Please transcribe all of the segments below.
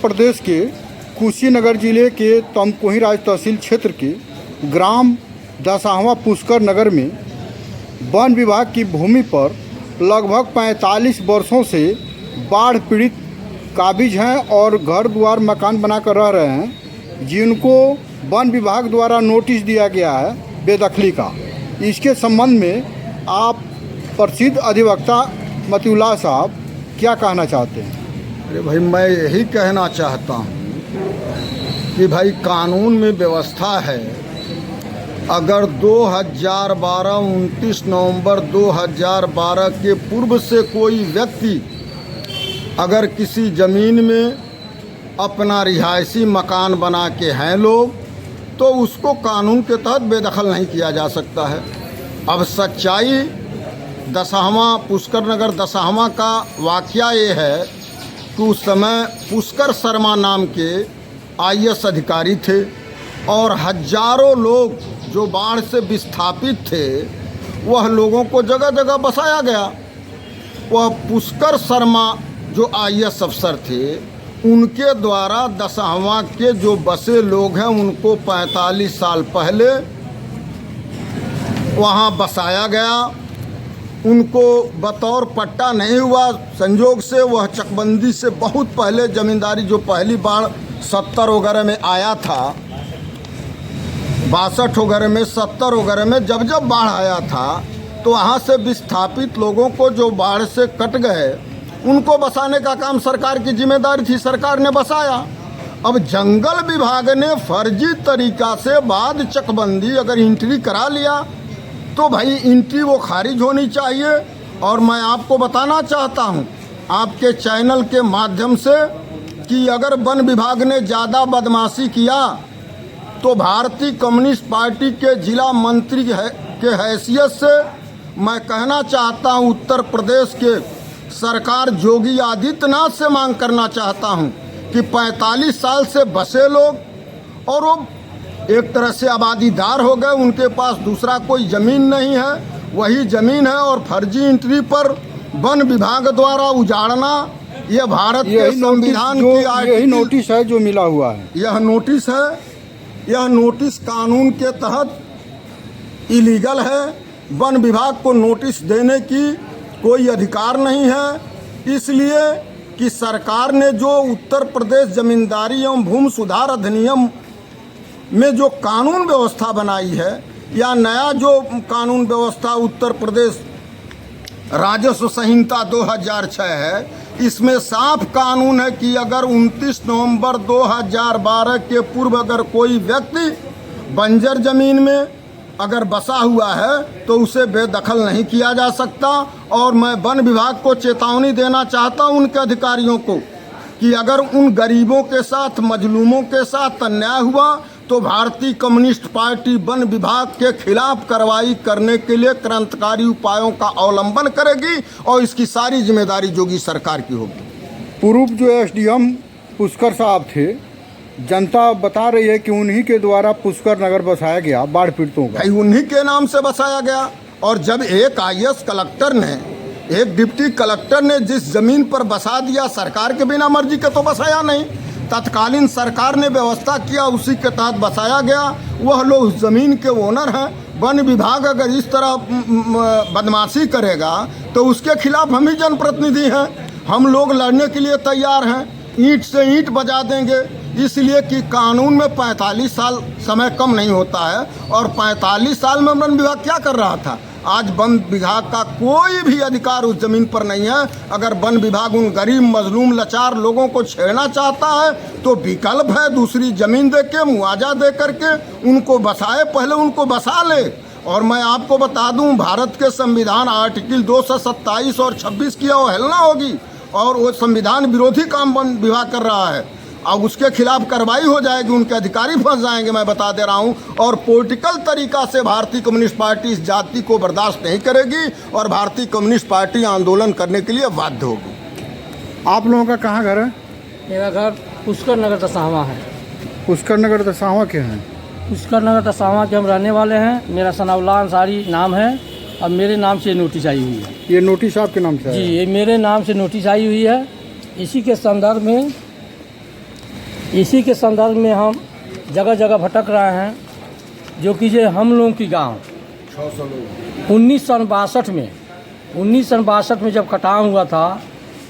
प्रदेश के कुशीनगर जिले के तमकुही राज तहसील क्षेत्र के ग्राम दसाहवा पुष्कर नगर में वन विभाग की भूमि पर लगभग 45 वर्षों से बाढ़ पीड़ित काबिज हैं और घर द्वार मकान बनाकर रह रहे हैं, जिनको वन विभाग द्वारा नोटिस दिया गया है बेदखली का। इसके संबंध में आप प्रसिद्ध अधिवक्ता मतीउल्लाह साहब क्या कहना चाहते हैं? अरे भाई, मैं यही कहना चाहता हूँ कि भाई कानून में व्यवस्था है। अगर 2012 29 नवंबर 2012 के पूर्व से कोई व्यक्ति अगर किसी ज़मीन में अपना रिहायशी मकान बना के हैं लोग, तो उसको कानून के तहत बेदखल नहीं किया जा सकता है। अब सच्चाई दसाहवा पुष्कर नगर दसाहवा का वाक़या ये है कि उस समय पुष्कर शर्मा नाम के IAS अधिकारी थे और हजारों लोग जो बाढ़ से विस्थापित थे, वह लोगों को जगह जगह बसाया गया। वह पुष्कर शर्मा जो IAS अफसर थे, उनके द्वारा दसाहवा के जो बसे लोग हैं उनको 45 साल पहले वहाँ बसाया गया। उनको बतौर पट्टा नहीं हुआ, संजोग से वह चकबंदी से बहुत पहले ज़मींदारी जो पहली बाढ़ 70 वगैरह में आया था, 62 वगैरह में 70 वगैरह में जब बाढ़ आया था, तो वहाँ से विस्थापित लोगों को जो बाढ़ से कट गए उनको बसाने का काम सरकार की जिम्मेदारी थी, सरकार ने बसाया। अब जंगल विभाग ने फर्जी तरीका से बाद चकबंदी अगर एंट्री करा लिया तो भाई एंट्री वो खारिज होनी चाहिए। और मैं आपको बताना चाहता हूँ आपके चैनल के माध्यम से कि अगर वन विभाग ने ज़्यादा बदमाशी किया तो भारतीय कम्युनिस्ट पार्टी के जिला मंत्री के हैसियत से मैं कहना चाहता हूँ, उत्तर प्रदेश के सरकार योगी आदित्यनाथ से मांग करना चाहता हूँ कि 45 साल से बसे लोग और वो एक तरह से आबादीदार हो गए, उनके पास दूसरा कोई ज़मीन नहीं है, वही ज़मीन है, और फर्जी एंट्री पर वन विभाग द्वारा उजाड़ना, यह भारत के संविधान की यही नोटिस है जो मिला हुआ है। यह नोटिस है, यह नोटिस कानून के तहत इलीगल है। वन विभाग को नोटिस देने की कोई अधिकार नहीं है, इसलिए कि सरकार ने जो उत्तर प्रदेश जमींदारी एवं भूमि सुधार अधिनियम में जो कानून व्यवस्था बनाई है, या नया जो कानून व्यवस्था उत्तर प्रदेश राजस्व संहिता 2006 है, इसमें साफ कानून है कि अगर 29 नवंबर 2012 के पूर्व अगर कोई व्यक्ति बंजर ज़मीन में अगर बसा हुआ है तो उसे बेदखल नहीं किया जा सकता। और मैं वन विभाग को चेतावनी देना चाहता हूं उनके अधिकारियों को कि अगर उन गरीबों के साथ, मजलूमों के साथ अन्याय हुआ तो भारतीय कम्युनिस्ट पार्टी वन विभाग के खिलाफ कार्रवाई करने के लिए क्रांतिकारी उपायों का अवलंबन करेगी और इसकी सारी जिम्मेदारी योगी सरकार की होगी। पूर्व जो SDM पुष्कर साहब थे, जनता बता रही है कि उन्हीं के द्वारा पुष्कर नगर बसाया गया बाढ़ पीड़ितों का। भाई उन्हीं के नाम से बसाया गया। और जब एक IAS कलेक्टर ने, एक डिप्टी कलेक्टर ने जिस ज़मीन पर बसा दिया, सरकार के बिना मर्जी के तो बसाया नहीं, तत्कालीन सरकार ने व्यवस्था किया, उसी के तहत बसाया गया। वह लोग उस ज़मीन के ओनर हैं। वन विभाग अगर इस तरह बदमाशी करेगा तो उसके खिलाफ हम ही जनप्रतिनिधि हैं, हम लोग लड़ने के लिए तैयार हैं, ईंट से ईंट बजा देंगे। इसलिए कि कानून में 45 साल समय कम नहीं होता है, और 45 साल में वन विभाग क्या कर रहा था? आज वन विभाग का कोई भी अधिकार उस ज़मीन पर नहीं है। अगर वन विभाग उन गरीब, मजलूम, लाचार लोगों को छेड़ना चाहता है तो विकल्प है, दूसरी ज़मीन दे के, मुआवजा दे करके उनको बसाए, पहले उनको बसा ले। और मैं आपको बता दूं, भारत के संविधान आर्टिकल 227 और 26 की अवहेलना होगी और वो संविधान विरोधी काम वन विभाग कर रहा है। अब उसके खिलाफ कार्रवाई हो जाएगी, उनके अधिकारी फंस जाएंगे, मैं बता दे रहा हूं। और पॉलिटिकल तरीका से भारतीय कम्युनिस्ट पार्टी इस जाति को बर्दाश्त नहीं करेगी और भारतीय कम्युनिस्ट पार्टी आंदोलन करने के लिए बाध्य होगी। आप लोगों का कहाँ घर है? मेरा घर पुष्कर नगर दसाहवा है। पुष्कर नगर दसाहवा के हैं? पुष्कर नगर दसाहवा के हम रहने वाले हैं। मेरा सनाउल्लाह अंसारी नाम है। अब मेरे नाम से नोटिस आई हुई है। ये नोटिस आपके नाम से? जी, ये मेरे नाम से नोटिस आई हुई है। इसी के संदर्भ में इसी के संदर्भ में हम जगह जगह भटक रहे हैं, जो कि ये हम लोगों की गांव 1962 में जब कटाव हुआ था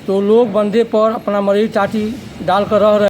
तो लोग बंदे पर अपना मरीज टाटी डाल कर रह रहे